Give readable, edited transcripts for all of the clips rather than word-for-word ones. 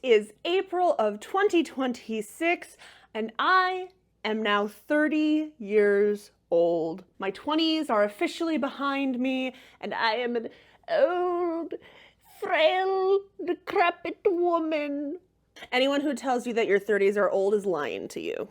is April of 2026, and I am now 30 years old. My 20s are officially behind me, and I am an old, frail, decrepit woman. Anyone who tells you that your 30s are old is lying to you.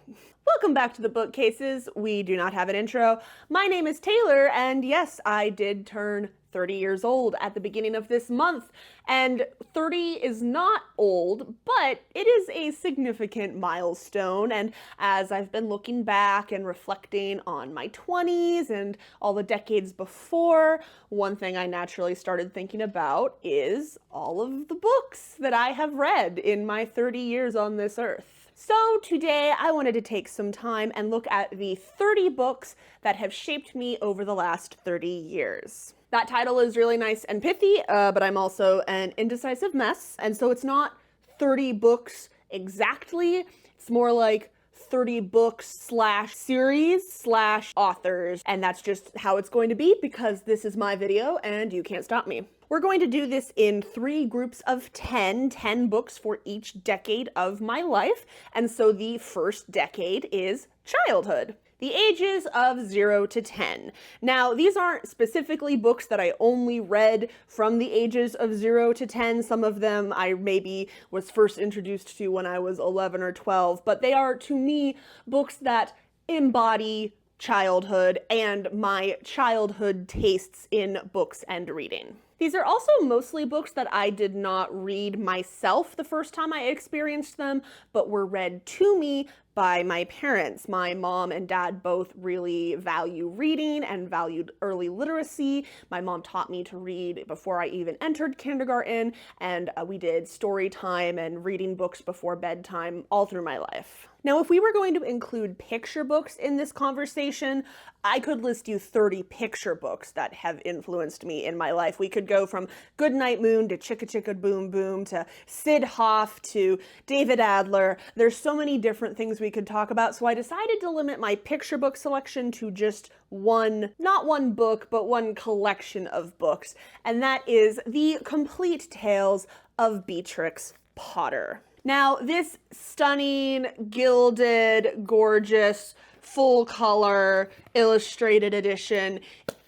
Welcome back to the Bookcases. We do not have an intro. My name is Taylor, and yes, I did turn 30 years old at the beginning of this month. And 30 is not old, but it is a significant milestone. And as I've been looking back and reflecting on my 20s and all the decades before, one thing I naturally started thinking about is all of the books that I have read in my 30 years on this earth. So today I wanted to take some time and look at the 30 books that have shaped me over the last 30 years. That title is really nice and pithy, but I'm also an indecisive mess, and so it's not 30 books exactly. It's more like 30 books slash series slash authors, and that's just how it's going to be because this is my video and you can't stop me. We're going to do this in 3 groups of 10 books for each decade of my life, and so the first decade is childhood. The ages of 0 to 10. Now, these aren't specifically books that I only read from the ages of 0 to 10. Some of them I maybe was first introduced to when I was 11 or 12, but they are, to me, books that embody childhood and my childhood tastes in books and reading. These are also mostly books that I did not read myself the first time I experienced them, but were read to me by my parents. My mom and dad both really value reading and valued early literacy. My mom taught me to read before I even entered kindergarten, and we did story time and reading books before bedtime all through my life. Now, if we were going to include picture books in this conversation, I could list you 30 picture books that have influenced me in my life. We could go from Goodnight Moon to Chicka Chicka Boom Boom to Sid Hoff to David Adler. There's so many different things we could talk about, so I decided to limit my picture book selection to just one, not one book, but one collection of books, and that is The Complete Tales of Beatrix Potter. Now, this stunning, gilded, gorgeous, full color, illustrated edition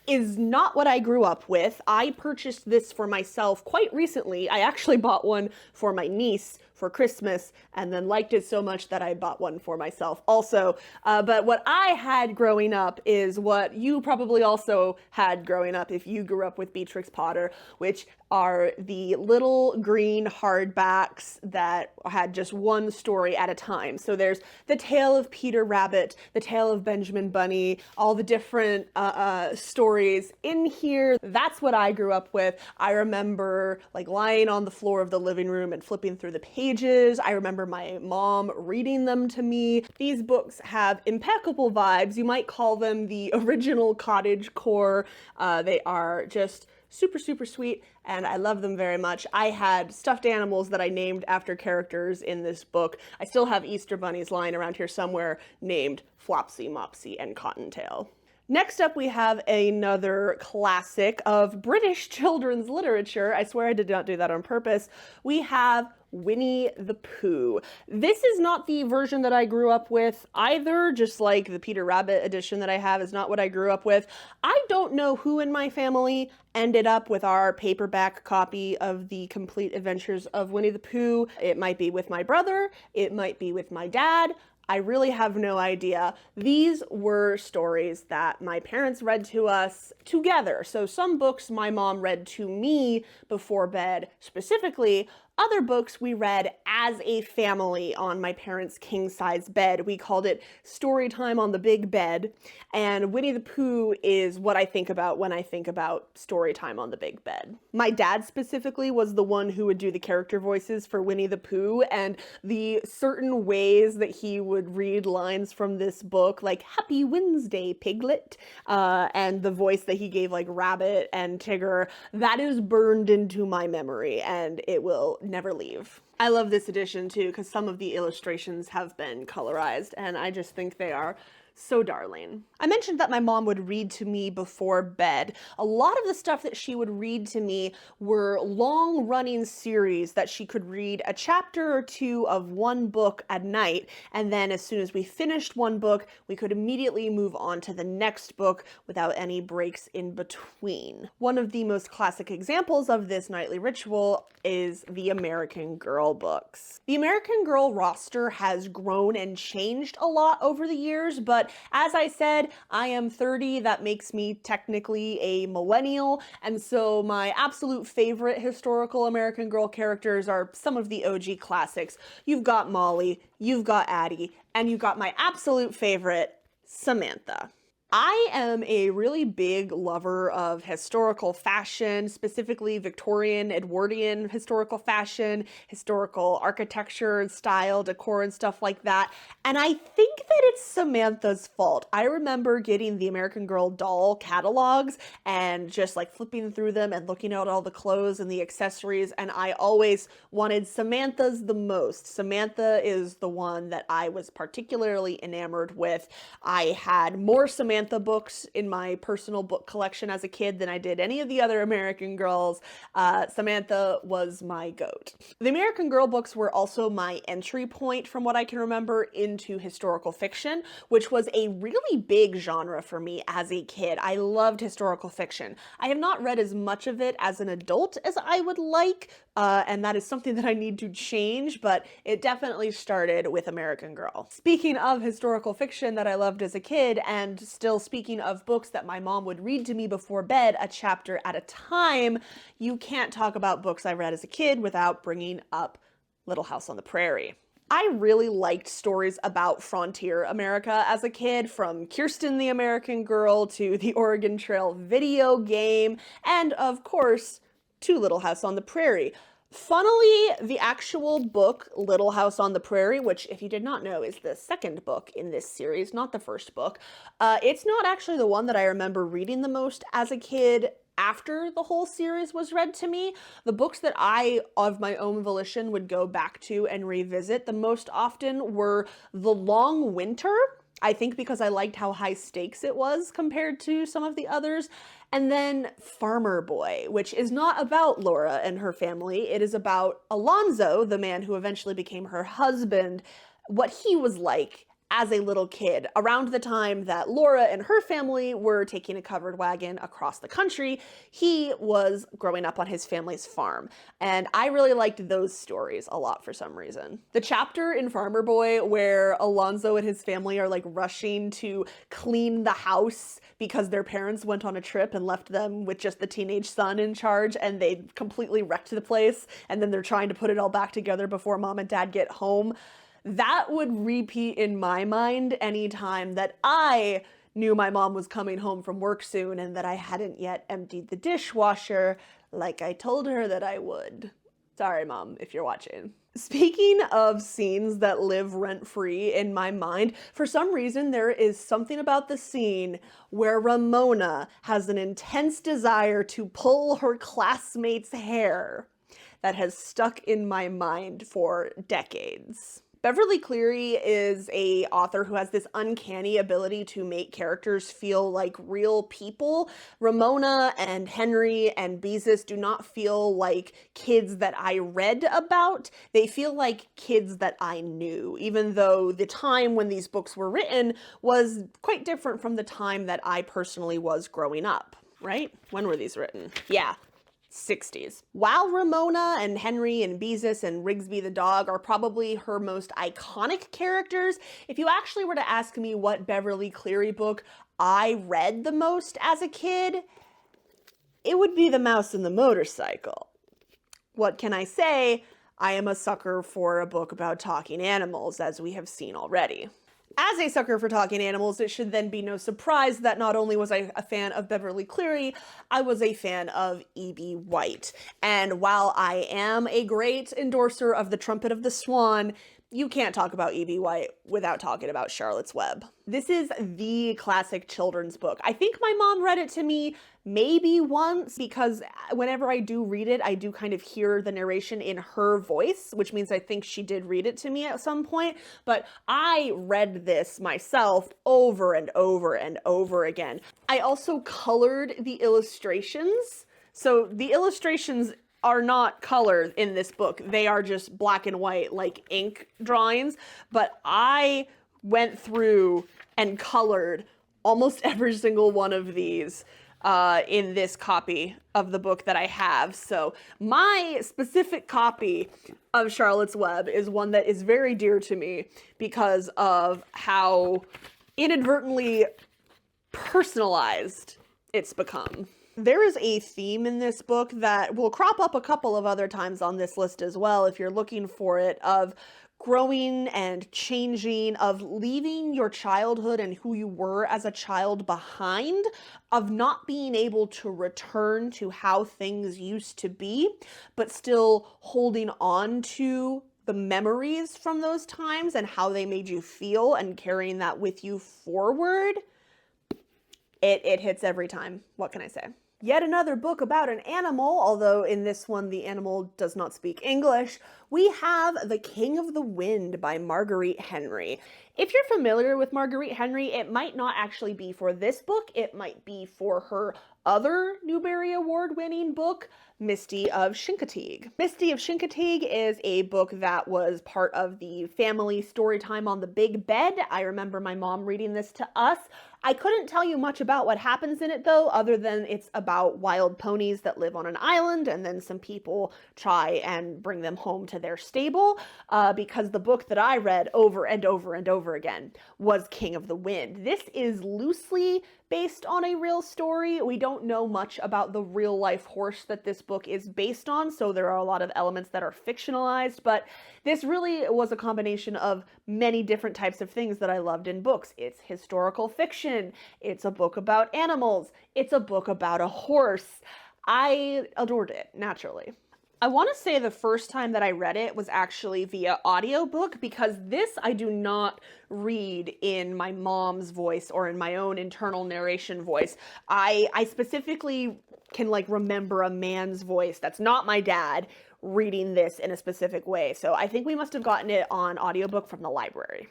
is not what I grew up with. I purchased this for myself quite recently. I actually bought one for my niece for Christmas and then liked it so much that I bought one for myself also. But what I had growing up is what you probably also had growing up if you grew up with Beatrix Potter, which are the little green hardbacks that had just one story at a time. So there's the tale of Peter Rabbit, the tale of Benjamin Bunny, all the different stories in here. That's what I grew up with. I remember like lying on the floor of the living room and flipping through the pages. I remember my mom reading them to me. These books have impeccable vibes. You might call them the original cottagecore. They are just super, super sweet, and I love them very much. I had stuffed animals that I named after characters in this book. I still have Easter bunnies lying around here somewhere named Flopsy, Mopsy, and Cottontail. Next up, we have another classic of British children's literature. I swear I did not do that on purpose. We have Winnie the Pooh. This is not the version that I grew up with either, just like the Peter Rabbit edition that I have is not what I grew up with. I don't know who in my family ended up with our paperback copy of The Complete Adventures of Winnie the Pooh. It might be with my brother, it might be with my dad. I really have no idea. These were stories that my parents read to us together. So some books my mom read to me before bed specifically. Other books we read as a family on my parents' king-size bed. We called it story time on the big bed. And Winnie the Pooh is what I think about when I think about story time on the big bed. My dad specifically was the one who would do the character voices for Winnie the Pooh, and the certain ways that he would read lines from this book, like Happy Wednesday, Piglet, and the voice that he gave like Rabbit and Tigger, that is burned into my memory, and it will never leave. I love this edition too because some of the illustrations have been colorized and I just think they are So darling. I mentioned that my mom would read to me before bed. A lot of the stuff that she would read to me were long-running series that she could read a chapter or two of one book at night, and then as soon as we finished one book, we could immediately move on to the next book without any breaks in between. One of the most classic examples of this nightly ritual is the American Girl books. The American Girl roster has grown and changed a lot over the years, but as I said, I am 30. That makes me technically a millennial, and so my absolute favorite historical American Girl characters are some of the OG classics. You've got Molly, you've got Addie, and you've got my absolute favorite, Samantha. I am a really big lover of historical fashion, specifically Victorian, Edwardian historical fashion, historical architecture, style, decor, and stuff like that. And I think that it's Samantha's fault. I remember getting the American Girl doll catalogs and just like flipping through them and looking at all the clothes and the accessories, and I always wanted Samantha's the most. Samantha is the one that I was particularly enamored with. I had more Samantha books in my personal book collection as a kid than I did any of the other American Girls. Samantha was my goat. The American Girl books were also my entry point, from what I can remember, into historical fiction, which was a really big genre for me as a kid. I loved historical fiction. I have not read as much of it as an adult as I would like, and that is something that I need to change, but it definitely started with American Girl. Speaking of historical fiction that I loved as a kid, and still speaking of books that my mom would read to me before bed, a chapter at a time, you can't talk about books I read as a kid without bringing up Little House on the Prairie. I really liked stories about frontier America as a kid, from Kirsten the American Girl to the Oregon Trail video game, and of course, to Little House on the Prairie. Funnily, the actual book, Little House on the Prairie, which, if you did not know, is the second book in this series, not the first book, it's not actually the one that I remember reading the most as a kid after the whole series was read to me. The books that I, of my own volition, would go back to and revisit the most often were The Long Winter, I think because I liked how high stakes it was compared to some of the others, and then Farmer Boy, which is not about Laura and her family. It is about Alonzo, the man who eventually became her husband, what he was like as a little kid around the time that Laura and her family were taking a covered wagon across the country. He was growing up on his family's farm, and I really liked those stories a lot for some reason. The chapter in Farmer Boy where Alonzo and his family are like rushing to clean the house because their parents went on a trip and left them with just the teenage son in charge, and they completely wrecked the place, and then they're trying to put it all back together before mom and dad get home. That would repeat in my mind anytime that I knew my mom was coming home from work soon and that I hadn't yet emptied the dishwasher like I told her that I would. Sorry, Mom, if you're watching. Speaking of scenes that live rent-free in my mind, for some reason there is something about the scene where Ramona has an intense desire to pull her classmate's hair that has stuck in my mind for decades. Beverly Cleary is an author who has this uncanny ability to make characters feel like real people. Ramona and Henry and Beezus do not feel like kids that I read about. They feel like kids that I knew, even though the time when these books were written was quite different from the time that I personally was growing up, right? When were these written? Yeah. 60s. While Ramona and Henry and Beezus and Rigsby the dog are probably her most iconic characters, if you actually were to ask me what Beverly Cleary book I read the most as a kid, it would be The Mouse and the Motorcycle. What can I say? I am a sucker for a book about talking animals, as we have seen already. As a sucker for talking animals, it should then be no surprise that not only was I a fan of Beverly Cleary, I was a fan of E.B. White. And while I am a great endorser of The Trumpet of the Swan, you can't talk about E.B. White without talking about Charlotte's Web. This is the classic children's book. I think my mom read it to me maybe once, because whenever I do read it, I do kind of hear the narration in her voice, which means I think she did read it to me at some point. But I read this myself over and over and over again. I also colored the illustrations. So the illustrations are not colored in this book. They are just black and white, like ink drawings. But I went through and colored almost every single one of these in this copy of the book that I have. So my specific copy of Charlotte's Web is one that is very dear to me because of how inadvertently personalized it's become. There is a theme in this book that will crop up a couple of other times on this list as well, if you're looking for it, of growing and changing, of leaving your childhood and who you were as a child behind, of not being able to return to how things used to be, but still holding on to the memories from those times and how they made you feel and carrying that with you forward. It hits every time. What can I say? Yet another book about an animal, although in this one the animal does not speak English. We have The King of the Wind by Marguerite Henry. If you're familiar with Marguerite Henry, it might not actually be for this book. It might be for her other Newbery Award-winning book, Misty of Chincoteague. Misty of Chincoteague is a book that was part of the family story time on the big bed. I remember my mom reading this to us. I couldn't tell you much about what happens in it though, other than it's about wild ponies that live on an island and then some people try and bring them home to their stable, because the book that I read over and over and over again was King of the Wind. This is loosely based on a real story. We don't know much about the real life horse that this book is based on, so there are a lot of elements that are fictionalized, but this really was a combination of many different types of things that I loved in books. It's historical fiction, it's a book about animals, it's a book about a horse. I adored it, naturally. I want to say the first time that I read it was actually via audiobook, because this I do not read in my mom's voice or in my own internal narration voice. I specifically can remember a man's voice that's not my dad reading this in a specific way. So I think we must have gotten it on audiobook from the library.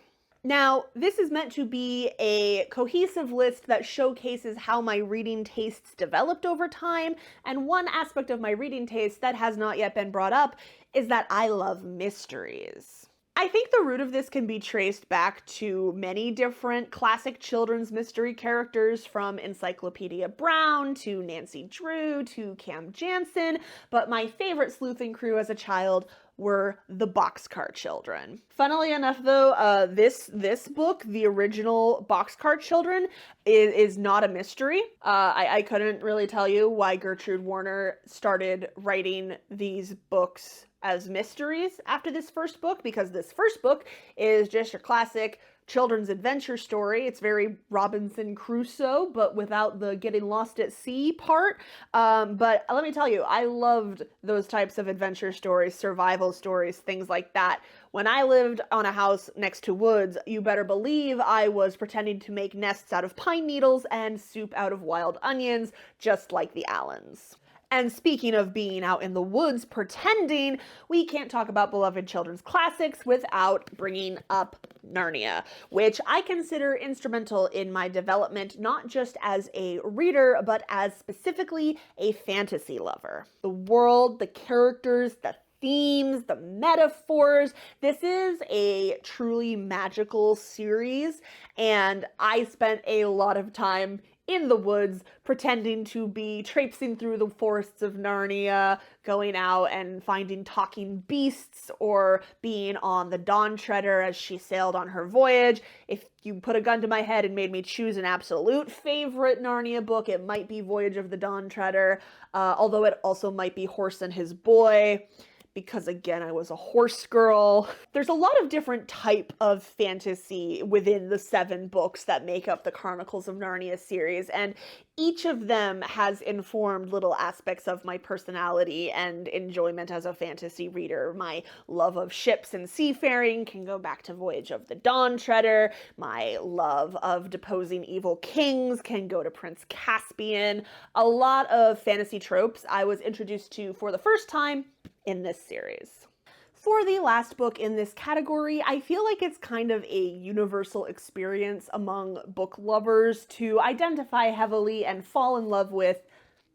Now, this is meant to be a cohesive list that showcases how my reading tastes developed over time, and one aspect of my reading taste that has not yet been brought up is that I love mysteries. I think the root of this can be traced back to many different classic children's mystery characters, from Encyclopedia Brown to Nancy Drew to Cam Jansen, but my favorite sleuthing crew as a child were the Boxcar Children. Funnily enough though, this book, the original Boxcar Children, is not a mystery. I couldn't really tell you why Gertrude Warner started writing these books as mysteries after this first book, because this first book is just your classic children's adventure story. It's very Robinson Crusoe, but without the getting lost at sea part. But let me tell you, I loved those types of adventure stories, survival stories, things like that. When I lived on a house next to woods, you better believe I was pretending to make nests out of pine needles and soup out of wild onions, just like the Allens. And speaking of being out in the woods pretending, we can't talk about beloved children's classics without bringing up Narnia, which I consider instrumental in my development, not just as a reader, but as specifically a fantasy lover. The world, the characters, the themes, the metaphors. This is a truly magical series, and I spent a lot of time in the woods pretending to be traipsing through the forests of Narnia, going out and finding talking beasts, or being on the Dawn Treader as she sailed on her voyage. If you put a gun to my head and made me choose an absolute favorite Narnia book, it might be Voyage of the Dawn Treader, although it also might be Horse and His Boy. because again, I was a horse girl. There's a lot of different type of fantasy within the 7 books that make up the Chronicles of Narnia series, and each of them has informed little aspects of my personality and enjoyment as a fantasy reader. My love of ships and seafaring can go back to Voyage of the Dawn Treader. My love of deposing evil kings can go to Prince Caspian. A lot of fantasy tropes I was introduced to for the first time in this series. For the last book in this category, I feel like it's kind of a universal experience among book lovers to identify heavily and fall in love with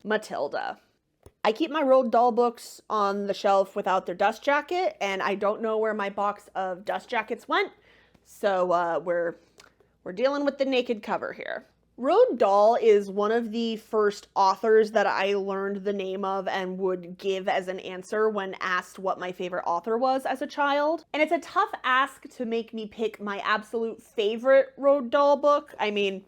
Matilda. I keep my Roald Dahl books on the shelf without their dust jacket, and I don't know where my box of dust jackets went, so we're dealing with the naked cover here. Roald Dahl is one of the first authors that I learned the name of and would give as an answer when asked what my favorite author was as a child. And it's a tough ask to make me pick my absolute favorite Roald Dahl book. I mean,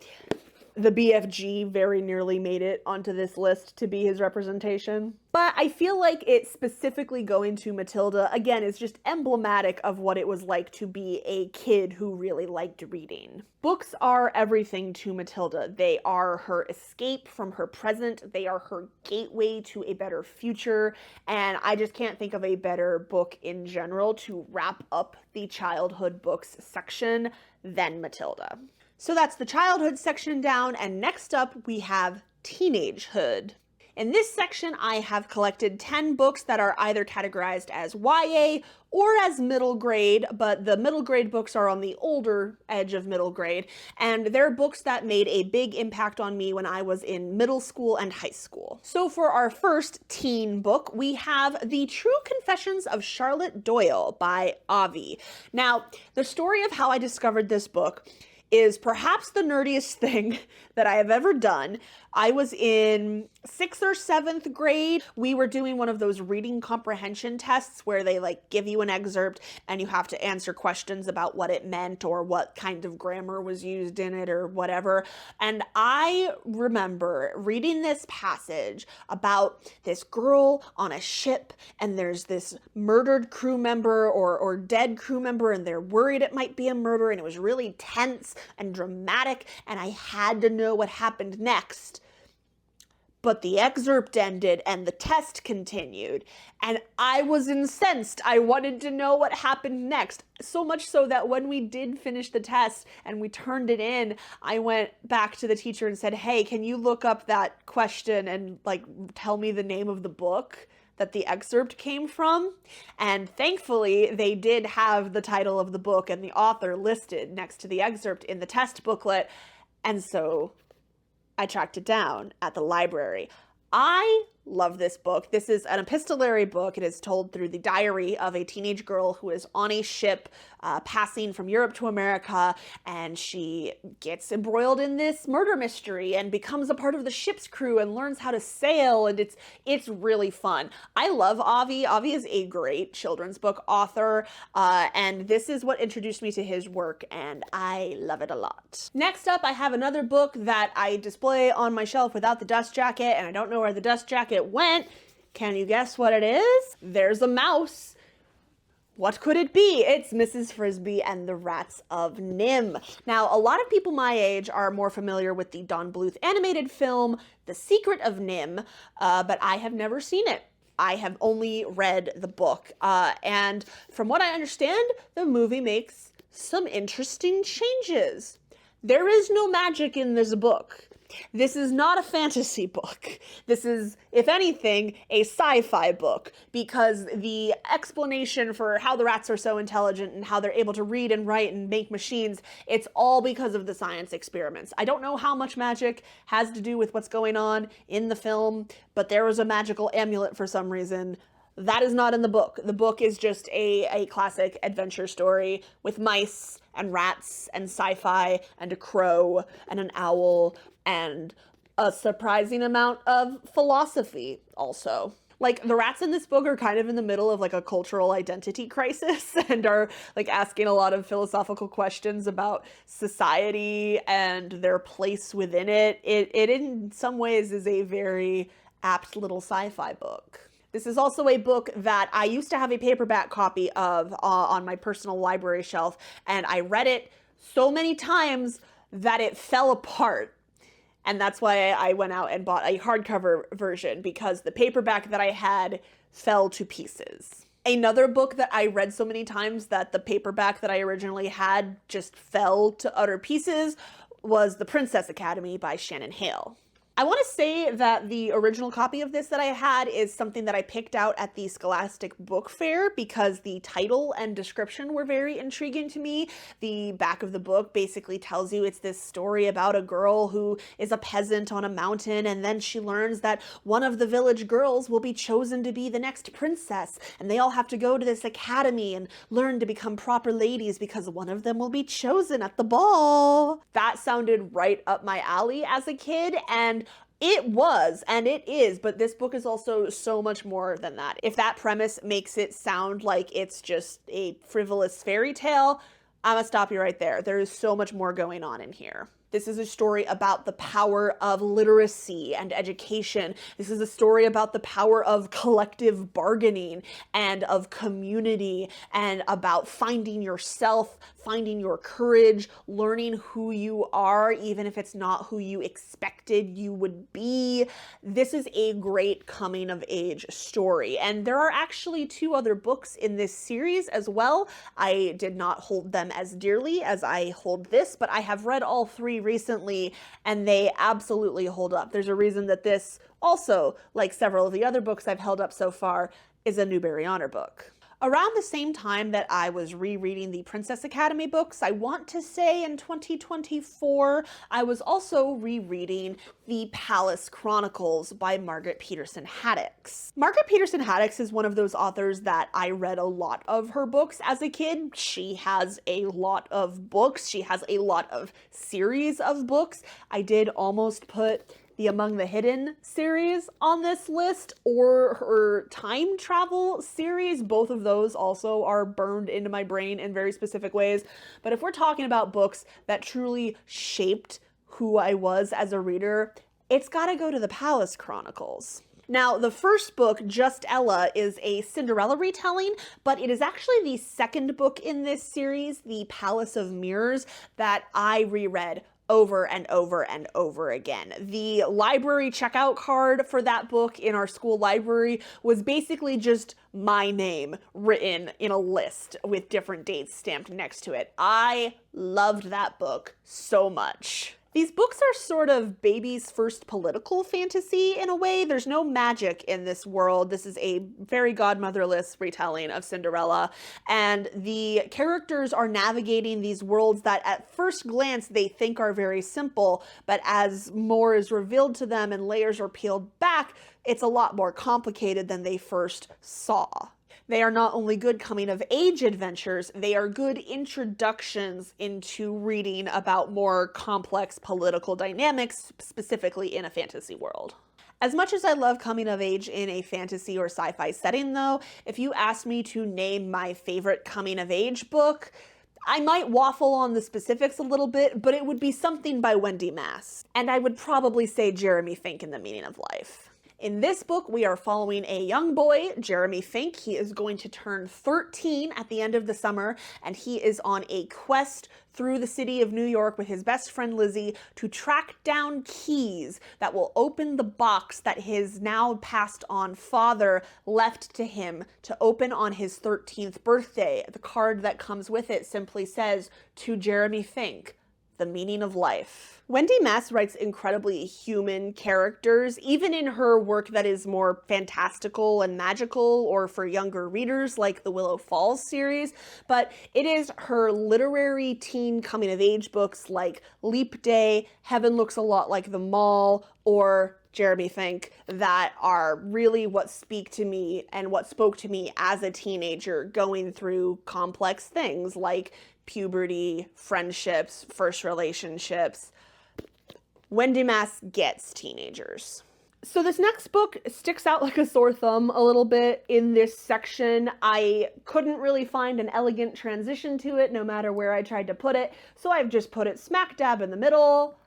the BFG very nearly made it onto this list to be his representation. But I feel like it specifically going to Matilda, again, is just emblematic of what it was like to be a kid who really liked reading. Books are everything to Matilda. They are her escape from her present. They are her gateway to a better future. And I just can't think of a better book in general to wrap up the childhood books section than Matilda. So that's the childhood section down, and next up we have teenagehood. In this section, I have collected 10 books that are either categorized as YA or as middle grade, but the middle grade books are on the older edge of middle grade, and they're books that made a big impact on me when I was in middle school and high school. So for our first teen book, we have The True Confessions of Charlotte Doyle by Avi. Now, the story of how I discovered this book is perhaps the nerdiest thing that I have ever done. I was in 6th or 7th grade. We were doing one of those reading comprehension tests where they give you an excerpt and you have to answer questions about what it meant or what kind of grammar was used in it or whatever. And I remember reading this passage about this girl on a ship, and there's this murdered crew member or dead crew member, and they're worried it might be a murder, and it was really tense and dramatic, and I had to know what happened next. But the excerpt ended and the test continued, and I was incensed. I wanted to know what happened next. So much so that when we did finish the test and we turned it in, I went back to the teacher and said, "Hey, can you look up that question and tell me the name of the book that the excerpt came from?" And thankfully, they did have the title of the book and the author listed next to the excerpt in the test booklet, and so I tracked it down at the library. I love this book. This is an epistolary book. It is told through the diary of a teenage girl who is on a ship passing from Europe to America, and she gets embroiled in this murder mystery and becomes a part of the ship's crew and learns how to sail, and it's really fun. I love Avi. Avi is a great children's book author, and this is what introduced me to his work, and I love it a lot. Next up, I have another book that I display on my shelf without the dust jacket, and I don't know where the dust jacket went. Can you guess what it is? There's a mouse. What could it be? It's Mrs. Frisby and the Rats of Nim. Now, a lot of people my age are more familiar with the Don Bluth animated film, The Secret of Nim, but I have never seen it. I have only read the book, and from what I understand, the movie makes some interesting changes. There is no magic in this book. This is not a fantasy book. This is, if anything, a sci-fi book, because the explanation for how the rats are so intelligent and how they're able to read and write and make machines, it's all because of the science experiments. I don't know how much magic has to do with what's going on in the film, but there was a magical amulet for some reason. That is not in the book. The book is just a classic adventure story with mice and rats and sci-fi and a crow and an owl and a surprising amount of philosophy also. The rats in this book are kind of in the middle of a cultural identity crisis and are asking a lot of philosophical questions about society and their place within it. It in some ways is a very apt little sci-fi book. This is also a book that I used to have a paperback copy of on my personal library shelf, and I read it so many times that it fell apart. And that's why I went out and bought a hardcover version, because the paperback that I had fell to pieces. Another book that I read so many times that the paperback that I originally had just fell to utter pieces was The Princess Academy by Shannon Hale. I want to say that the original copy of this that I had is something that I picked out at the Scholastic Book Fair because the title and description were very intriguing to me. The back of the book basically tells you it's this story about a girl who is a peasant on a mountain, and then she learns that one of the village girls will be chosen to be the next princess, and they all have to go to this academy and learn to become proper ladies because one of them will be chosen at the ball. That sounded right up my alley as a kid, and it was, and it is, but this book is also so much more than that. If that premise makes it sound like it's just a frivolous fairy tale, I'm gonna stop you right there. There is so much more going on in here. This is a story about the power of literacy and education. This is a story about the power of collective bargaining and of community, and about finding yourself, finding your courage, learning who you are, even if it's not who you expected you would be. This is a great coming of age story. And there are actually 2 other books in this series as well. I did not hold them as dearly as I hold this, but I have read all 3 recently, and they absolutely hold up. There's a reason that this also, like several of the other books I've held up so far, is a Newbery Honor book. Around the same time that I was rereading the Princess Academy books, I want to say in 2024, I was also rereading The Palace Chronicles by Margaret Peterson Haddix. Margaret Peterson Haddix is one of those authors that I read a lot of her books as a kid. She has a lot of books. She has a lot of series of books. I did almost put the Among the Hidden series on this list, or her time travel series. Both of those also are burned into my brain in very specific ways. But if we're talking about books that truly shaped who I was as a reader, it's gotta go to The Palace Chronicles. Now, the first book, Just Ella, is a Cinderella retelling, but it is actually the second book in this series, The Palace of Mirrors, that I reread over and over and over again. The library checkout card for that book in our school library was basically just my name written in a list with different dates stamped next to it. I loved that book so much. These books are sort of baby's first political fantasy in a way. There's no magic in this world. This is a very godmotherless retelling of Cinderella, and the characters are navigating these worlds that at first glance they think are very simple, but as more is revealed to them and layers are peeled back, it's a lot more complicated than they first saw. They are not only good coming-of-age adventures, they are good introductions into reading about more complex political dynamics, specifically in a fantasy world. As much as I love coming of age in a fantasy or sci-fi setting, though, if you asked me to name my favorite coming-of-age book, I might waffle on the specifics a little bit, but it would be something by Wendy Mass. And I would probably say Jeremy Fink in The Meaning of Life. In this book, we are following a young boy, Jeremy Fink. He is going to turn 13 at the end of the summer, and he is on a quest through the city of New York with his best friend Lizzie to track down keys that will open the box that his now passed on father left to him to open on his 13th birthday. The card that comes with it simply says, "To Jeremy Fink, The Meaning of Life." Wendy Mass writes incredibly human characters, even in her work that is more fantastical and magical, or for younger readers like the Willow Falls series, but it is her literary teen coming-of-age books like Leap Day, Heaven Looks a Lot Like the Mall, or Jeremy Fink that are really what speak to me and what spoke to me as a teenager going through complex things like puberty, friendships, first relationships. Wendy Mass gets teenagers. So this next book sticks out like a sore thumb a little bit in this section. I couldn't really find an elegant transition to it no matter where I tried to put it, so I've just put it smack dab in the middle.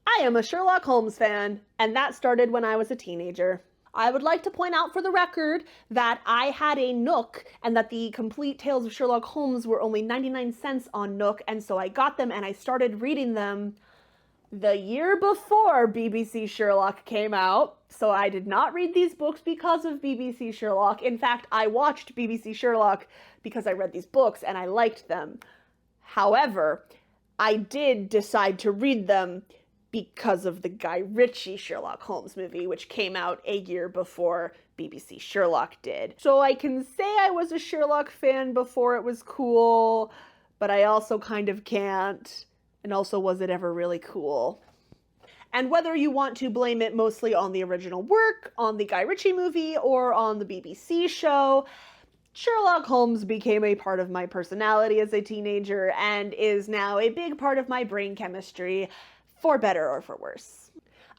I am a Sherlock Holmes fan, and that started when I was a teenager. I would like to point out for the record that I had a Nook and that the complete Tales of Sherlock Holmes were only 99 cents on Nook, and so I got them and I started reading them the year before BBC Sherlock came out. So I did not read these books because of BBC Sherlock. In fact, I watched BBC Sherlock because I read these books and I liked them. However, I did decide to read them because of the Guy Ritchie Sherlock Holmes movie, which came out a year before BBC Sherlock did. So I can say I was a Sherlock fan before it was cool, but I also kind of can't. And also, was it ever really cool? And whether you want to blame it mostly on the original work, on the Guy Ritchie movie, or on the BBC show, Sherlock Holmes became a part of my personality as a teenager and is now a big part of my brain chemistry, for better or for worse.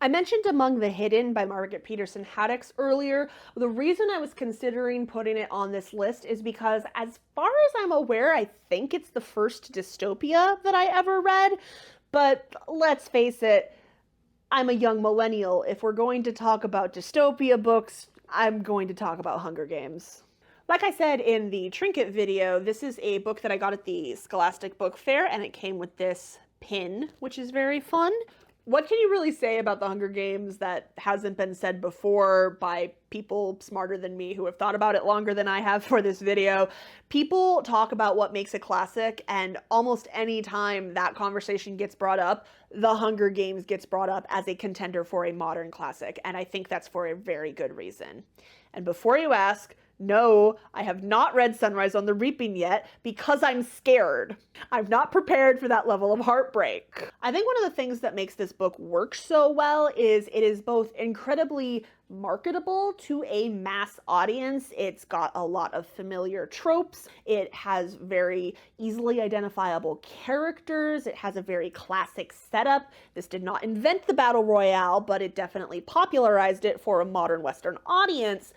I mentioned Among the Hidden by Margaret Peterson Haddix earlier. The reason I was considering putting it on this list is because, as far as I'm aware, I think it's the first dystopia that I ever read. But let's face it, I'm a young millennial. If we're going to talk about dystopia books, I'm going to talk about Hunger Games. Like I said in the Trinket video, this is a book that I got at the Scholastic Book Fair, and it came with this pin, which is very fun. What can you really say about the Hunger Games that hasn't been said before by people smarter than me who have thought about it longer than I have for this video? People talk about what makes a classic, and almost any time that conversation gets brought up, the Hunger Games gets brought up as a contender for a modern classic, and I think that's for a very good reason. And before you ask, no, I have not read Sunrise on the Reaping yet because I'm scared. I'm not prepared for that level of heartbreak. I think one of the things that makes this book work so well is it is both incredibly marketable to a mass audience. It's got a lot of familiar tropes. It has very easily identifiable characters. It has a very classic setup. This did not invent the Battle Royale, but it definitely popularized it for a modern Western audience.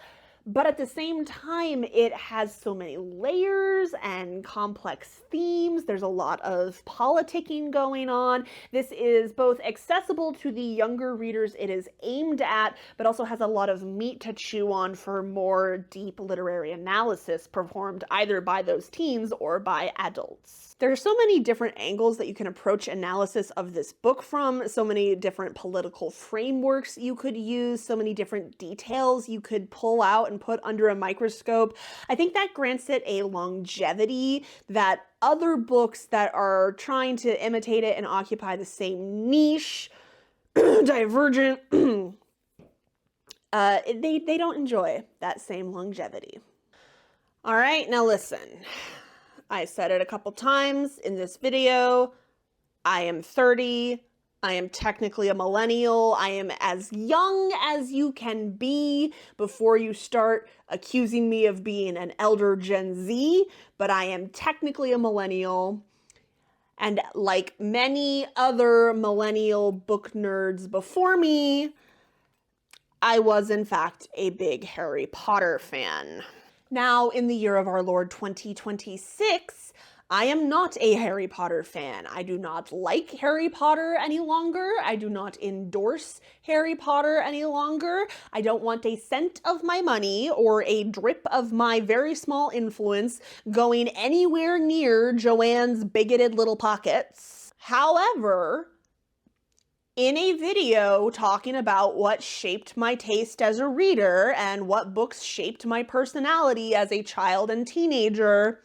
But at the same time, it has so many layers and complex themes. There's a lot of politicking going on. This is both accessible to the younger readers it is aimed at, but also has a lot of meat to chew on for more deep literary analysis performed either by those teens or by adults. There are so many different angles that you can approach analysis of this book from, so many different political frameworks you could use, so many different details you could pull out and put under a microscope. I think that grants it a longevity that other books that are trying to imitate it and occupy the same niche, Divergent, they don't enjoy that same longevity. All right, now listen. I said it a couple times in this video. I am 30. I am technically a millennial. I am as young as you can be before you start accusing me of being an elder Gen Z, but I am technically a millennial. And like many other millennial book nerds before me, I was in fact a big Harry Potter fan. Now, in the year of our Lord 2026, I am not a Harry Potter fan. I do not like Harry Potter any longer. I do not endorse Harry Potter any longer. I don't want a cent of my money or a drip of my very small influence going anywhere near Joanne's bigoted little pockets. However, in a video talking about what shaped my taste as a reader and what books shaped my personality as a child and teenager,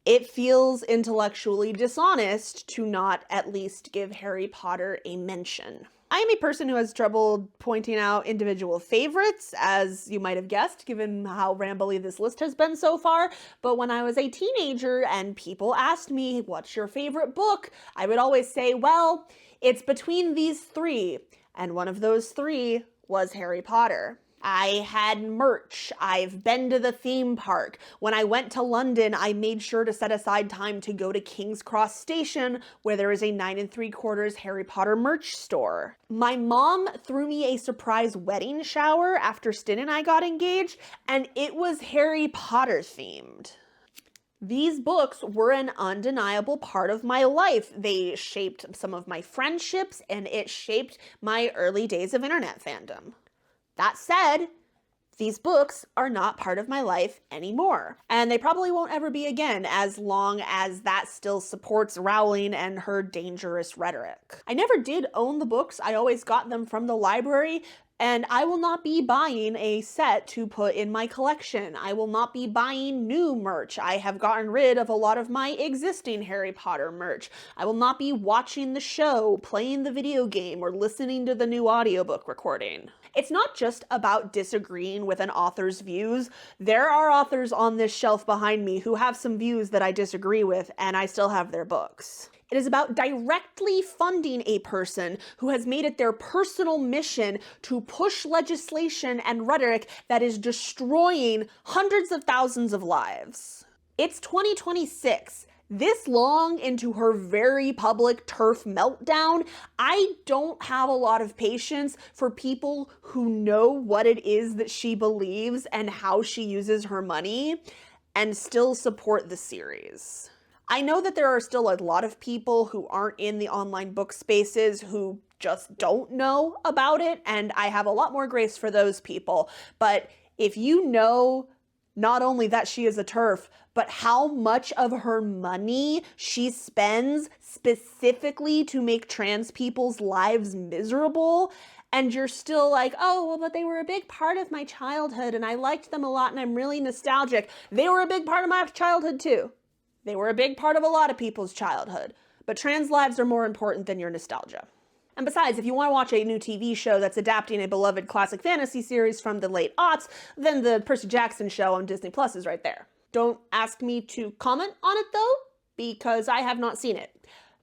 it feels intellectually dishonest to not at least give Harry Potter a mention. I am a person who has trouble pointing out individual favorites, as you might have guessed, given how rambly this list has been so far. But when I was a teenager and people asked me, what's your favorite book? I would always say, well, it's between these three. And one of those three was Harry Potter. I had merch. I've been to the theme park. When I went to London, I made sure to set aside time to go to King's Cross Station, where there is a 9 3/4 Harry Potter merch store. My mom threw me a surprise wedding shower after Stin and I got engaged, and it was Harry Potter themed. These books were an undeniable part of my life. They shaped some of my friendships, and it shaped my early days of internet fandom. That said, these books are not part of my life anymore, and they probably won't ever be again as long as that still supports Rowling and her dangerous rhetoric. I never did own the books. I always got them from the library, and I will not be buying a set to put in my collection. I will not be buying new merch. I have gotten rid of a lot of my existing Harry Potter merch. I will not be watching the show, playing the video game, or listening to the new audiobook recording. It's not just about disagreeing with an author's views. There are authors on this shelf behind me who have some views that I disagree with, and I still have their books. It is about directly funding a person who has made it their personal mission to push legislation and rhetoric that is destroying hundreds of thousands of lives. It's 2026. This long into her very public TERF meltdown, I don't have a lot of patience for people who know what it is that she believes and how she uses her money and still support the series. I know that there are still a lot of people who aren't in the online book spaces who just don't know about it, and I have a lot more grace for those people. But if you know not only that she is a TERF, but how much of her money she spends specifically to make trans people's lives miserable, and you're still like, oh, well, but they were a big part of my childhood, and I liked them a lot, and I'm really nostalgic. They were a big part of my childhood, too. They were a big part of a lot of people's childhood, but trans lives are more important than your nostalgia. And besides, if you want to watch a new TV show that's adapting a beloved classic fantasy series from the late aughts, then the Percy Jackson show on Disney Plus is right there. Don't ask me to comment on it though, because I have not seen it.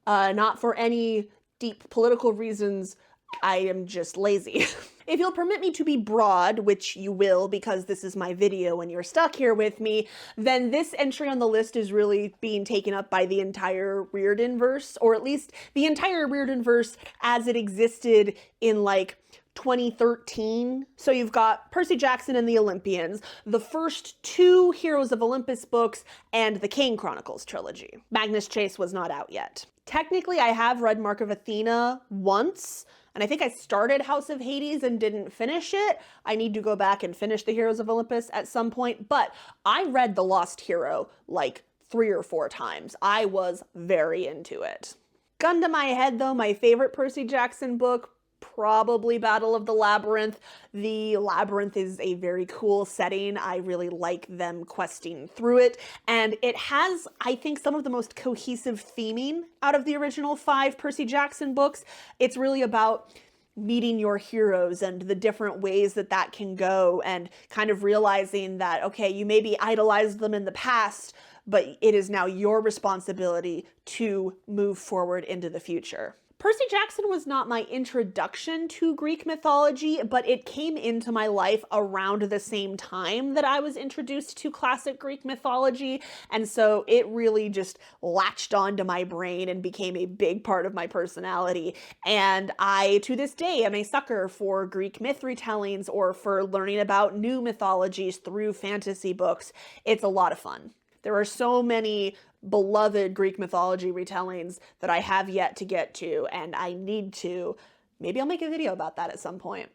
Not for any deep political reasons, I am just lazy. If you'll permit me to be broad, which you will because this is my video and you're stuck here with me, then this entry on the list is really being taken up by the entire Reardenverse, or at least the entire Reardenverse as it existed in like 2013. So you've got Percy Jackson and the Olympians, the first two Heroes of Olympus books, and the Kane Chronicles trilogy. Magnus Chase was not out yet. Technically, I have read Mark of Athena once, and I think I started House of Hades and didn't finish it. I need to go back and finish the Heroes of Olympus at some point, but I read The Lost Hero like 3 or 4 times. I was very into it. Gun to my head though, my favorite Percy Jackson book, probably Battle of the Labyrinth. The Labyrinth is a very cool setting. I really like them questing through it. And it has, I think, some of the most cohesive theming out of the original 5 Percy Jackson books. It's really about meeting your heroes and the different ways that that can go, and kind of realizing that, okay, you maybe idolized them in the past, but it is now your responsibility to move forward into the future. Percy Jackson was not my introduction to Greek mythology, but it came into my life around the same time that I was introduced to classic Greek mythology, and so it really just latched onto my brain and became a big part of my personality. And I, to this day, am a sucker for Greek myth retellings or for learning about new mythologies through fantasy books. It's a lot of fun. There are so many beloved Greek mythology retellings that I have yet to get to, and I need to. Maybe I'll make a video about that at some point.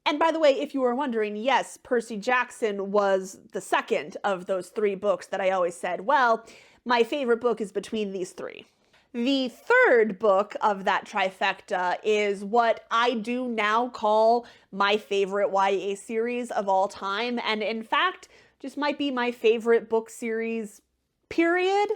And by the way, if you were wondering, yes, Percy Jackson was the second of those 3 books that I always said, well, my favorite book is between these 3. The third book of that trifecta is what I do now call my favorite YA series of all time, and in fact, just might be my favorite book series, period.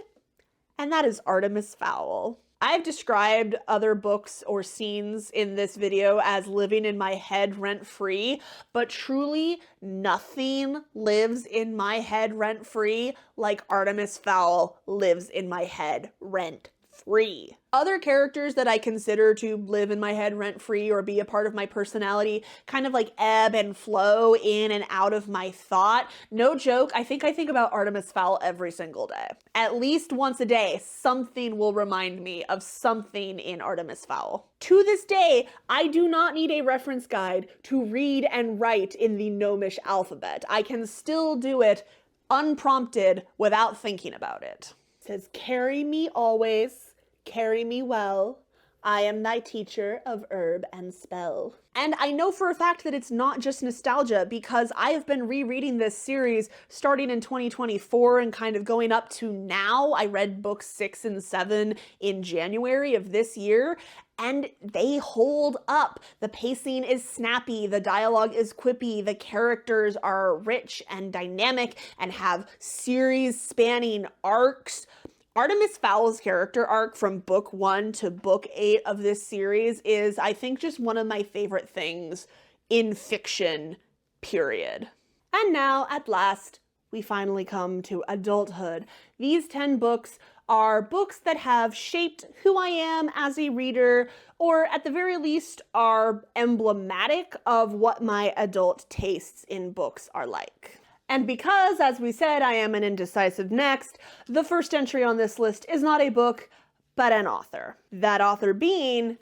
And that is Artemis Fowl. I've described other books or scenes in this video as living in my head rent-free, but truly nothing lives in my head rent-free like Artemis Fowl lives in my head rent-free. Other characters that I consider to live in my head rent-free or be a part of my personality kind of like ebb and flow in and out of my thought. No joke, I think about Artemis Fowl every single day. At least once a day, something will remind me of something in Artemis Fowl. To this day, I do not need a reference guide to read and write in the Gnomish alphabet. I can still do it unprompted without thinking about it. It says, carry me always, carry me well. I am thy teacher of herb and spell. And I know for a fact that it's not just nostalgia, because I have been rereading this series starting in 2024 and kind of going up to now. I read books 6 and 7 in January of this year, and they hold up. The pacing is snappy, the dialogue is quippy, the characters are rich and dynamic and have series-spanning arcs. Artemis Fowl*'s character arc from book 1 to book 8 of this series is, I think, just one of my favorite things in fiction, period. And now, at last, we finally come to adulthood. These 10 books are books that have shaped who I am as a reader, or at the very least are emblematic of what my adult tastes in books are like. And because, as we said, I am an indecisive next, the first entry on this list is not a book, but an author. That author being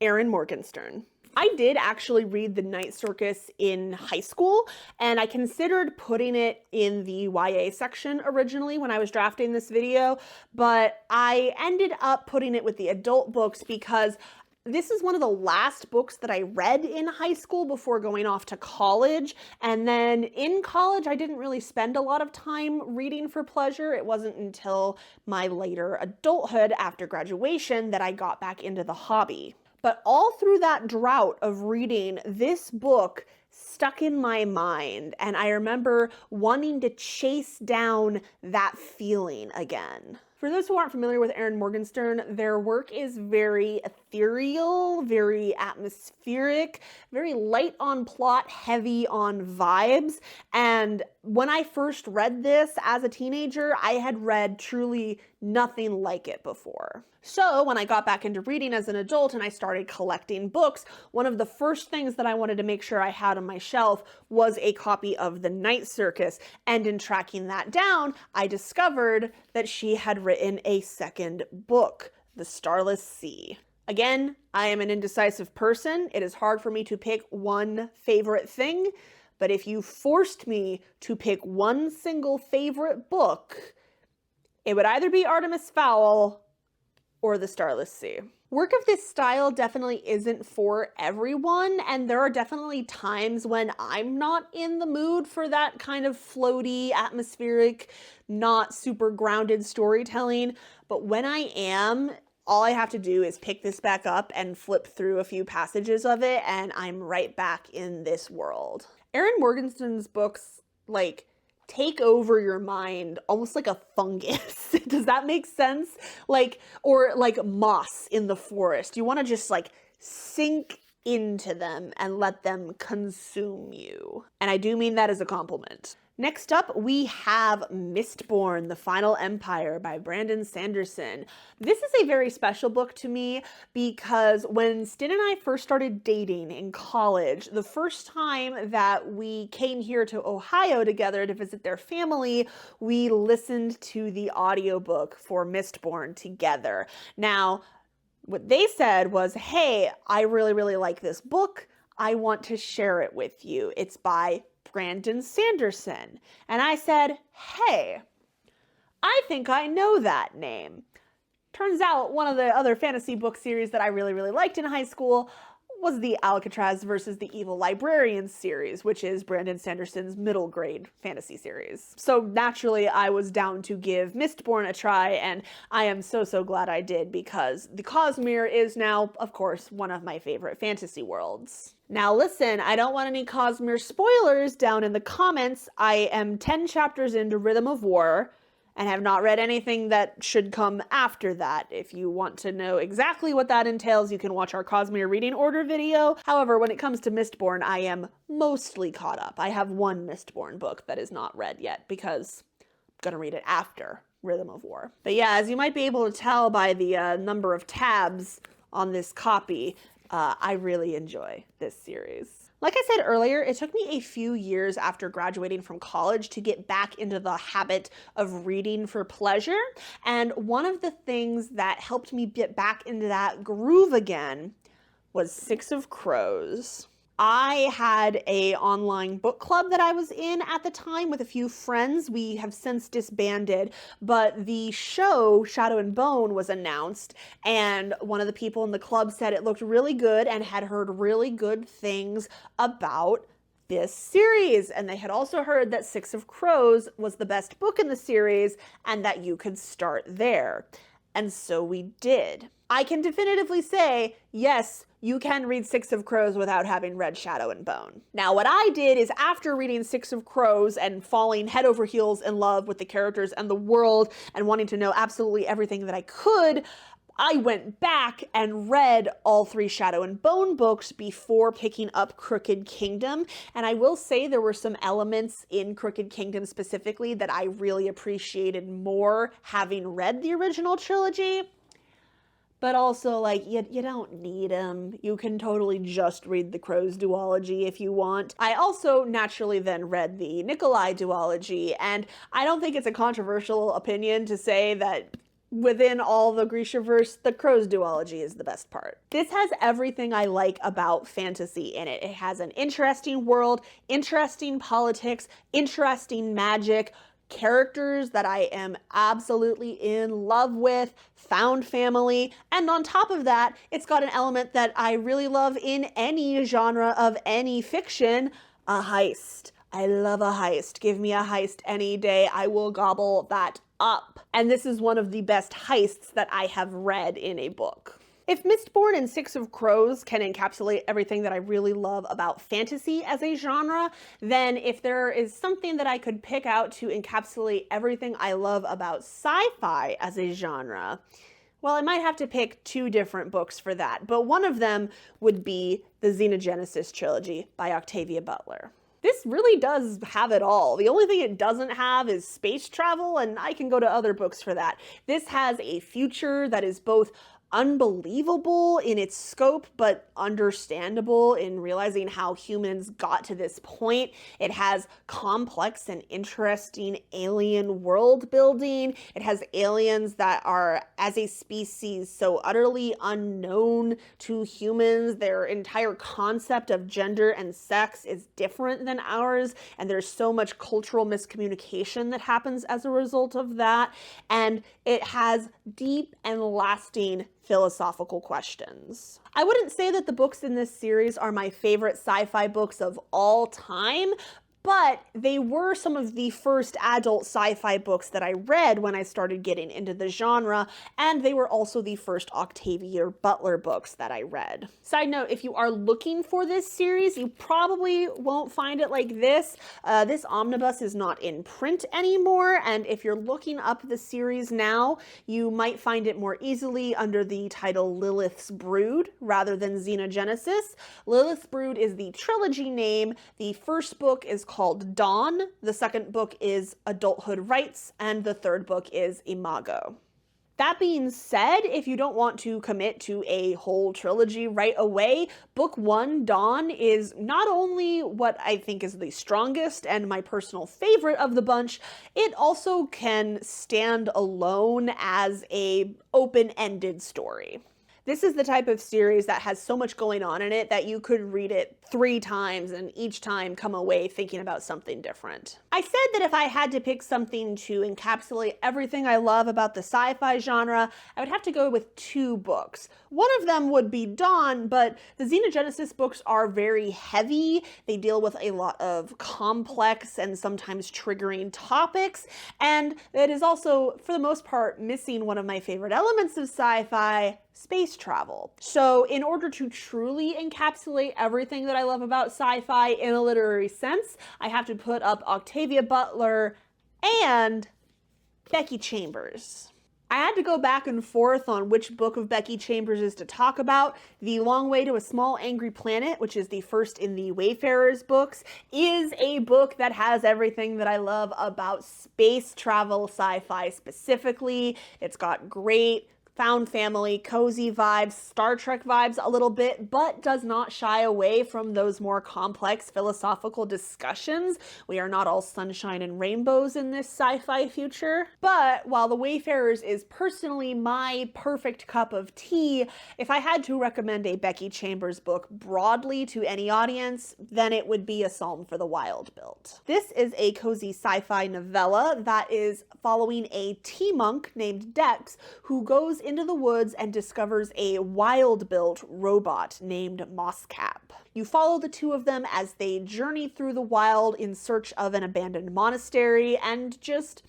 Erin Morgenstern. I did actually read The Night Circus in high school, and I considered putting it in the YA section originally when I was drafting this video, but I ended up putting it with the adult books because this is one of the last books that I read in high school before going off to college. And then in college, I didn't really spend a lot of time reading for pleasure. It wasn't until my later adulthood after graduation that I got back into the hobby. But all through that drought of reading, this book stuck in my mind, and I remember wanting to chase down that feeling again. For those who aren't familiar with Erin Morgenstern, their work is very ethereal, very atmospheric, very light on plot, heavy on vibes. And when I first read this as a teenager, I had read truly nothing like it before. So when I got back into reading as an adult and I started collecting books, one of the first things that I wanted to make sure I had on my shelf was a copy of The Night Circus. And in tracking that down, I discovered that she had written a second book, The Starless Sea. Again, I am an indecisive person. It is hard for me to pick one favorite thing, but if you forced me to pick one single favorite book, it would either be Artemis Fowl or The Starless Sea. Work of this style definitely isn't for everyone, and there are definitely times when I'm not in the mood for that kind of floaty, atmospheric, not super grounded storytelling, but when I am, all I have to do is pick this back up and flip through a few passages of it, and I'm right back in this world. Erin Morgenstern's books, take over your mind almost like a fungus. Does that make sense? Or like moss in the forest. You want to just sink into them and let them consume you. And I do mean that as a compliment. Next up, we have Mistborn, The Final Empire by Brandon Sanderson. This is a very special book to me because when Stin and I first started dating in college, the first time that we came here to Ohio together to visit their family, we listened to the audiobook for Mistborn together. Now, what they said was, hey, I really, really like this book. I want to share it with you. It's by Brandon Sanderson. And I said, hey, I think I know that name. Turns out one of the other fantasy book series that I really, really liked in high school was the Alcatraz versus the Evil Librarian series, which is Brandon Sanderson's middle grade fantasy series. So naturally, I was down to give Mistborn a try, and I am so, so glad I did because the Cosmere is now, of course, one of my favorite fantasy worlds. Now listen, I don't want any Cosmere spoilers down in the comments. I am 10 chapters into Rhythm of War and have not read anything that should come after that. If you want to know exactly what that entails, you can watch our Cosmere reading order video. However, when it comes to Mistborn, I am mostly caught up. I have one Mistborn book that is not read yet because I'm gonna read it after Rhythm of War. But yeah, as you might be able to tell by the number of tabs on this copy, I really enjoy this series. Like I said earlier, it took me a few years after graduating from college to get back into the habit of reading for pleasure. And one of the things that helped me get back into that groove again was Six of Crows. I had a online book club that I was in at the time with a few friends. We have since disbanded, but the show Shadow and Bone was announced, and one of the people in the club said it looked really good and had heard really good things about this series. And they had also heard that Six of Crows was the best book in the series and that you could start there. And so we did. I can definitively say, yes, you can read Six of Crows without having read Shadow and Bone. Now, what I did is after reading Six of Crows and falling head over heels in love with the characters and the world and wanting to know absolutely everything that I could, I went back and read all 3 Shadow and Bone books before picking up Crooked Kingdom. And I will say there were some elements in Crooked Kingdom specifically that I really appreciated more having read the original trilogy. But also, like, you don't need them. You can totally just read the Crows duology if you want. I also naturally then read the Nikolai duology, and I don't think it's a controversial opinion to say that within all the Grishaverse, the Crows duology is the best part. This has everything I like about fantasy in it. It has an interesting world, interesting politics, interesting magic, characters that I am absolutely in love with, found family, and on top of that, it's got an element that I really love in any genre of any fiction, a heist. I love a heist. Give me a heist any day. I will gobble that up. And this is one of the best heists that I have read in a book. If Mistborn and Six of Crows can encapsulate everything that I really love about fantasy as a genre, then if there is something that I could pick out to encapsulate everything I love about sci-fi as a genre, well, I might have to pick 2 different books for that, but one of them would be the Xenogenesis trilogy by Octavia Butler. This really does have it all. The only thing it doesn't have is space travel, and I can go to other books for that. This has a future that is both unbelievable in its scope, but understandable in realizing how humans got to this point. It has complex and interesting alien world building. It has aliens that are, as a species, so utterly unknown to humans. Their entire concept of gender and sex is different than ours, and there's so much cultural miscommunication that happens as a result of that. And it has deep and lasting philosophical questions. I wouldn't say that the books in this series are my favorite sci-fi books of all time, but they were some of the first adult sci-fi books that I read when I started getting into the genre, and they were also the first Octavia Butler books that I read. Side note, if you are looking for this series, you probably won't find it like this. This omnibus is not in print anymore, and if you're looking up the series now, you might find it more easily under the title Lilith's Brood rather than Xenogenesis. Lilith's Brood is the trilogy name. The first book is called Dawn, the second book is Adulthood Rights, and the third book is Imago. That being said, if you don't want to commit to a whole trilogy right away, book 1, Dawn, is not only what I think is the strongest and my personal favorite of the bunch, it also can stand alone as a open-ended story. This is the type of series that has so much going on in it that you could read it 3 times and each time come away thinking about something different. I said that if I had to pick something to encapsulate everything I love about the sci-fi genre, I would have to go with 2 books. One of them would be Dawn, but the Xenogenesis books are very heavy. They deal with a lot of complex and sometimes triggering topics, and it is also, for the most part, missing one of my favorite elements of sci-fi, space travel. So in order to truly encapsulate everything that I love about sci-fi in a literary sense, I have to put up Octavia Butler and Becky Chambers. I had to go back and forth on which book of Becky Chambers is to talk about. The Long Way to a Small Angry Planet, which is the first in the Wayfarers books, is a book that has everything that I love about space travel sci-fi specifically. It's got great found family, cozy vibes, Star Trek vibes a little bit, but does not shy away from those more complex philosophical discussions. We are not all sunshine and rainbows in this sci-fi future. But while The Wayfarers is personally my perfect cup of tea, if I had to recommend a Becky Chambers book broadly to any audience, then it would be A Psalm for the Wild Built. This is a cozy sci-fi novella that is following a tea monk named Dex who goes into the woods and discovers a wild-built robot named Mosscap. You follow the two of them as they journey through the wild in search of an abandoned monastery and just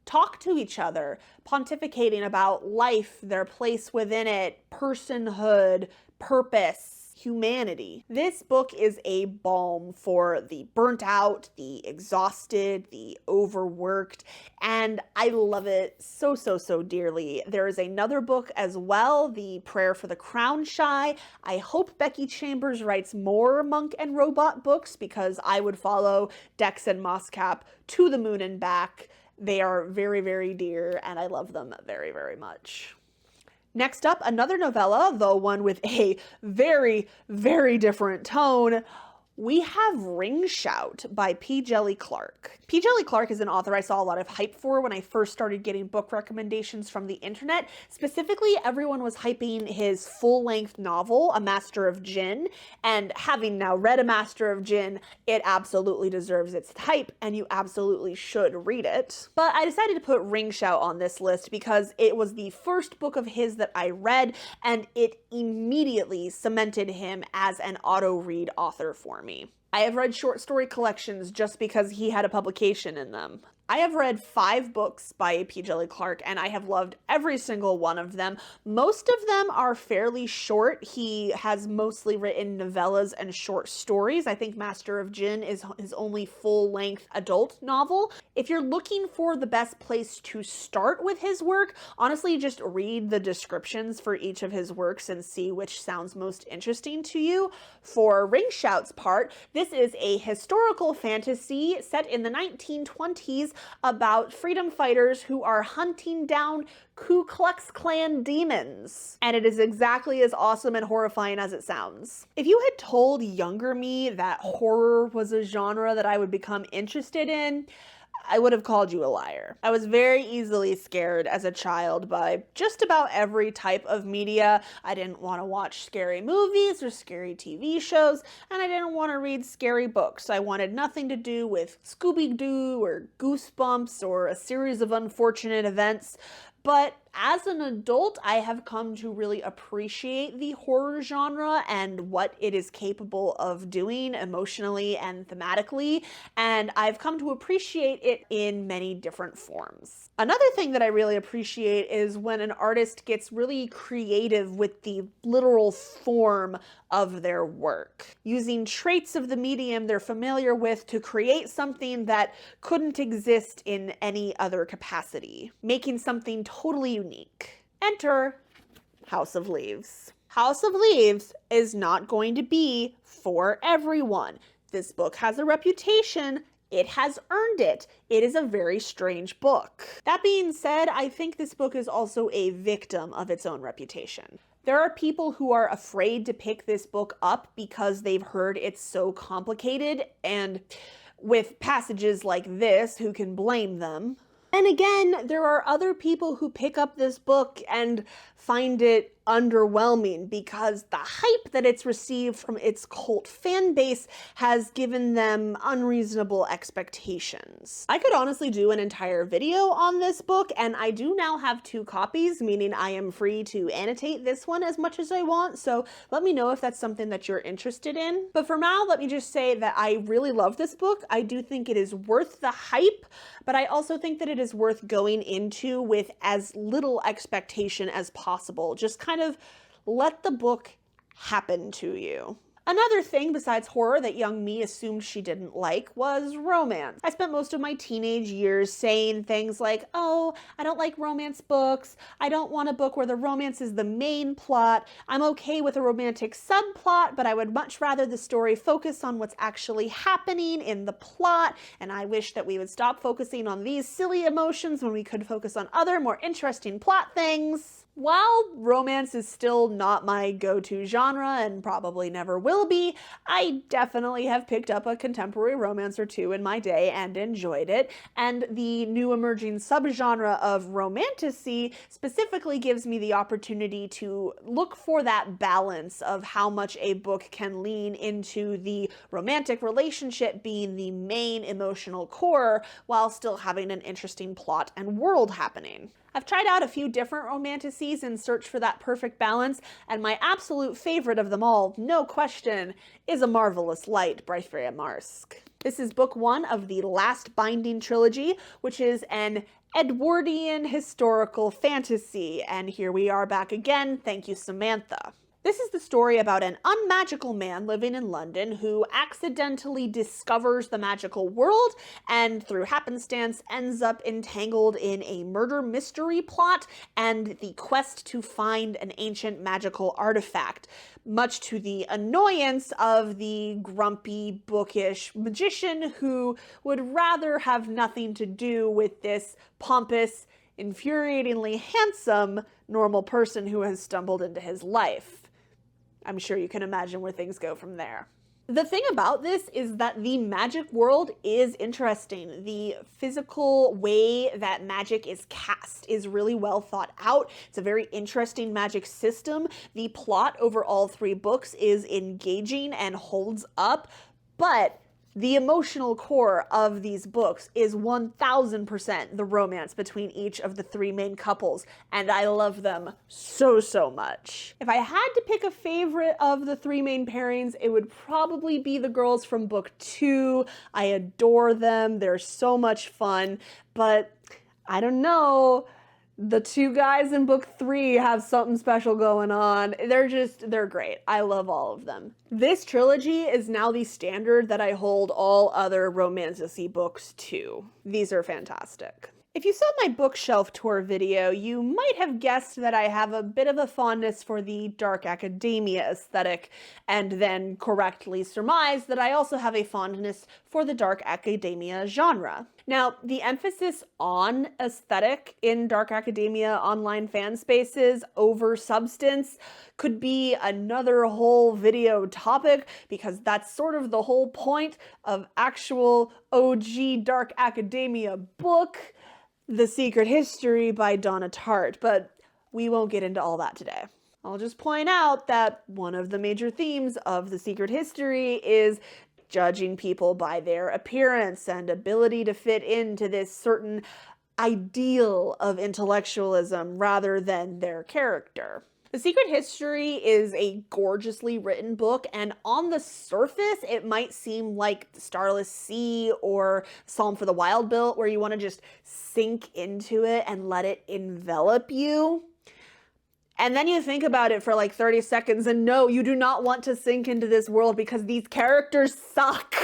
talk to each other, pontificating about life, their place within it, personhood, purpose, humanity. This book is a balm for the burnt out, the exhausted, the overworked, and I love it so, so, so dearly. There is another book as well, The Prayer for the Crown Shy. I hope Becky Chambers writes more monk and robot books because I would follow Dex and Mosscap to the moon and back. They are very, very dear, and I love them very, very much. Next up, another novella, though one with a very, very different tone. We have Ring Shout by P. Jelly Clark. P. Jelly Clark is an author I saw a lot of hype for when I first started getting book recommendations from the internet. Specifically, everyone was hyping his full-length novel, A Master of Jinn, and having now read A Master of Jinn, it absolutely deserves its hype, and you absolutely should read it. But I decided to put Ring Shout on this list because it was the first book of his that I read, and it immediately cemented him as an auto-read author for me. I have read short story collections just because he had a publication in them. I have read 5 books by P. Jelly Clark, and I have loved every single one of them. Most of them are fairly short. He has mostly written novellas and short stories. I think Master of Jinn is his only full-length adult novel. If you're looking for the best place to start with his work, honestly, just read the descriptions for each of his works and see which sounds most interesting to you. For Ring Shout's part, this is a historical fantasy set in the 1920s about freedom fighters who are hunting down Ku Klux Klan demons. And it is exactly as awesome and horrifying as it sounds. If you had told younger me that horror was a genre that I would become interested in, I would have called you a liar. I was very easily scared as a child by just about every type of media. I didn't want to watch scary movies or scary TV shows, and I didn't want to read scary books. I wanted nothing to do with Scooby-Doo or Goosebumps or a series of unfortunate events. But as an adult, I have come to really appreciate the horror genre and what it is capable of doing emotionally and thematically, and I've come to appreciate it in many different forms. Another thing that I really appreciate is when an artist gets really creative with the literal form of their work, using traits of the medium they're familiar with to create something that couldn't exist in any other capacity, making something totally unique. Enter House of Leaves. House of Leaves is not going to be for everyone. This book has a reputation. It has earned it. It is a very strange book. That being said, I think this book is also a victim of its own reputation. There are people who are afraid to pick this book up because they've heard it's so complicated, and with passages like this, who can blame them? And again, there are other people who pick up this book and find it underwhelming because the hype that it's received from its cult fan base has given them unreasonable expectations. I could honestly do an entire video on this book, and I do now have 2 copies, meaning I am free to annotate this one as much as I want, so let me know if that's something that you're interested in. But for now, let me just say that I really love this book. I do think it is worth the hype, but I also think that it is worth going into with as little expectation as possible. Just kind of let the book happen to you. Another thing besides horror that young me assumed she didn't like was romance. I spent most of my teenage years saying things like, oh, I don't like romance books. I don't want a book where the romance is the main plot. I'm okay with a romantic subplot, but I would much rather the story focus on what's actually happening in the plot. And I wish that we would stop focusing on these silly emotions when we could focus on other, more interesting plot things. While romance is still not my go-to genre and probably never will be, I definitely have picked up a contemporary romance or two in my day and enjoyed it, and the new emerging subgenre of romantasy specifically gives me the opportunity to look for that balance of how much a book can lean into the romantic relationship being the main emotional core while still having an interesting plot and world happening. I've tried out a few different romantasies in search for that perfect balance, and my absolute favorite of them all, no question, is A Marvelous Light by Freya Marske. This is book one of the Last Binding trilogy, which is an Edwardian historical fantasy, and here we are back again, thank you Samantha. This is the story about an unmagical man living in London who accidentally discovers the magical world and through happenstance ends up entangled in a murder mystery plot and the quest to find an ancient magical artifact, much to the annoyance of the grumpy, bookish magician who would rather have nothing to do with this pompous, infuriatingly handsome, normal person who has stumbled into his life. I'm sure you can imagine where things go from there. The thing about this is that the magic world is interesting. The physical way that magic is cast is really well thought out. It's a very interesting magic system. The plot over all three books is engaging and holds up, but the emotional core of these books is 1000% the romance between each of the three main couples, and I love them so much. If I had to pick a favorite of the three main pairings, it would probably be the girls from book two. I adore them, they're so much fun, but I don't know. The two guys in book three have something special going on. They're great. I love all of them. This trilogy is now the standard that I hold all other romantasy books to. These are fantastic. If you saw my bookshelf tour video, you might have guessed that I have a bit of a fondness for the dark academia aesthetic, and then correctly surmised that I also have a fondness for the dark academia genre. Now, the emphasis on aesthetic in dark academia online fan spaces over substance could be another whole video topic, because that's sort of the whole point of actual OG dark academia book, The Secret History by Donna Tartt, but we won't get into all that today. I'll just point out that one of the major themes of The Secret History is judging people by their appearance and ability to fit into this certain ideal of intellectualism rather than their character. The Secret History is a gorgeously written book, and on the surface, it might seem like The Starless Sea or Psalm for the Wild Built, where you want to just sink into it and let it envelop you. And then you think about it for like 30 seconds, and no, you do not want to sink into this world because these characters suck.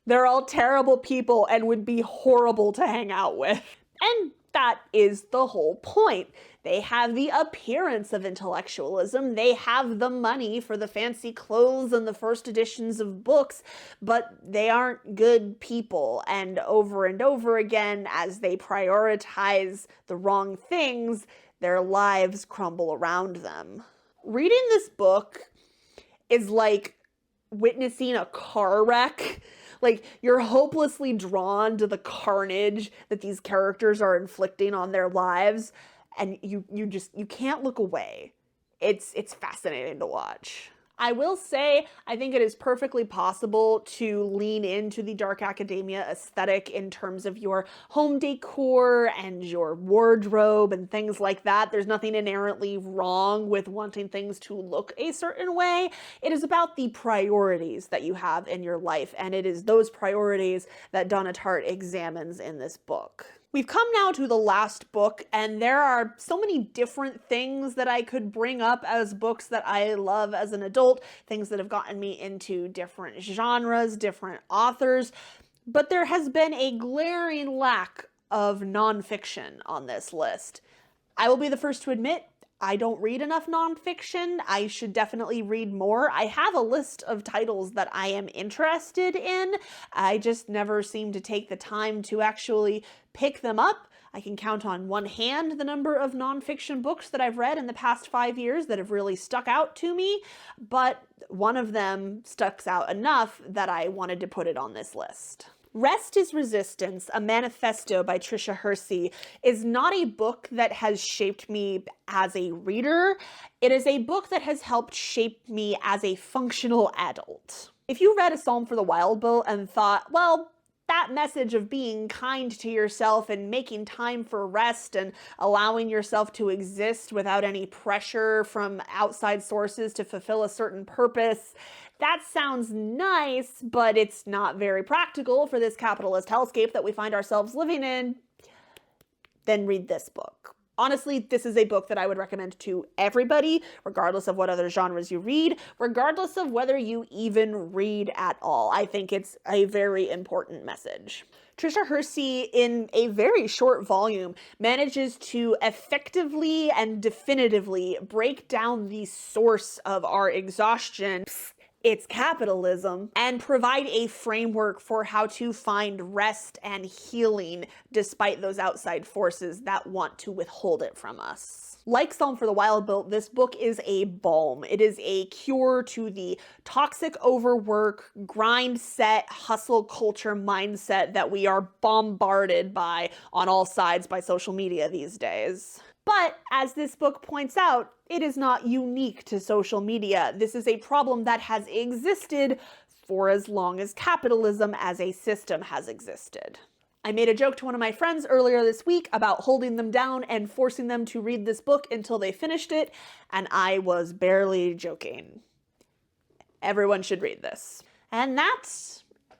They're all terrible people and would be horrible to hang out with. And that is the whole point. They have the appearance of intellectualism, they have the money for the fancy clothes and the first editions of books, but they aren't good people, and over again, as they prioritize the wrong things, their lives crumble around them. Reading this book is like witnessing a car wreck. Like, you're hopelessly drawn to the carnage that these characters are inflicting on their lives, and you can't look away. It's fascinating to watch. I will say, I think it is perfectly possible to lean into the dark academia aesthetic in terms of your home decor and your wardrobe and things like that. There's nothing inherently wrong with wanting things to look a certain way. It is about the priorities that you have in your life, and it is those priorities that Donna Tartt examines in this book. We've come now to the last book, and there are so many different things that I could bring up as books that I love as an adult, things that have gotten me into different genres, different authors, but there has been a glaring lack of nonfiction on this list. I will be the first to admit, I don't read enough nonfiction. I should definitely read more. I have a list of titles that I am interested in. I just never seem to take the time to actually pick them up. I can count on one hand the number of nonfiction books that I've read in the past 5 years that have really stuck out to me, but one of them stuck out enough that I wanted to put it on this list. Rest is Resistance, a manifesto by Tricia Hersey, is not a book that has shaped me as a reader. It is a book that has helped shape me as a functional adult. If you read A Psalm for the Wild Bill and thought, well, that message of being kind to yourself and making time for rest and allowing yourself to exist without any pressure from outside sources to fulfill a certain purpose, that sounds nice, but it's not very practical for this capitalist hellscape that we find ourselves living in, then read this book. Honestly, this is a book that I would recommend to everybody, regardless of what other genres you read, regardless of whether you even read at all. I think it's a very important message. Tricia Hersey, in a very short volume, manages to effectively and definitively break down the source of our exhaustion. It's capitalism, and provide a framework for how to find rest and healing despite those outside forces that want to withhold it from us. Like Psalm for the Wild Bill, this book is a balm. It is a cure to the toxic overwork, grind set, hustle culture mindset that we are bombarded by on all sides by social media these days. But as this book points out, it is not unique to social media. This is a problem that has existed for as long as capitalism as a system has existed. I made a joke to one of my friends earlier this week about holding them down and forcing them to read this book until they finished it, and I was barely joking. Everyone should read this. And that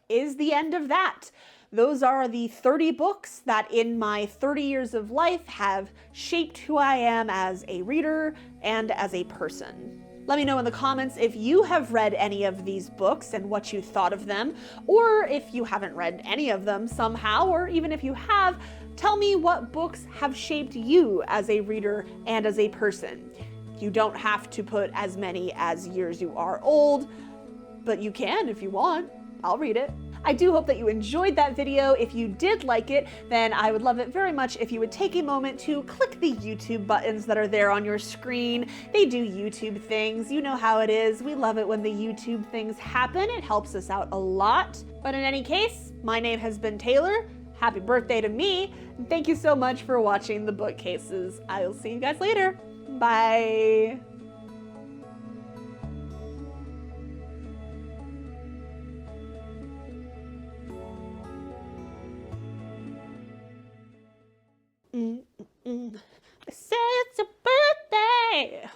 is the end of that. Those are the 30 books that in my 30 years of life have shaped who I am as a reader and as a person. Let me know in the comments if you have read any of these books and what you thought of them, or if you haven't read any of them somehow, or even if you have, tell me what books have shaped you as a reader and as a person. You don't have to put as many as years you are old, but you can if you want. I'll read it. I do hope that you enjoyed that video. If you did like it, then I would love it very much if you would take a moment to click the YouTube buttons that are there on your screen. They do YouTube things. You know how it is. We love it when the YouTube things happen. It helps us out a lot. But in any case, my name has been Taylor. Happy birthday to me. And thank you so much for watching the bookcases. I will see you guys later. Bye. Say it's your birthday.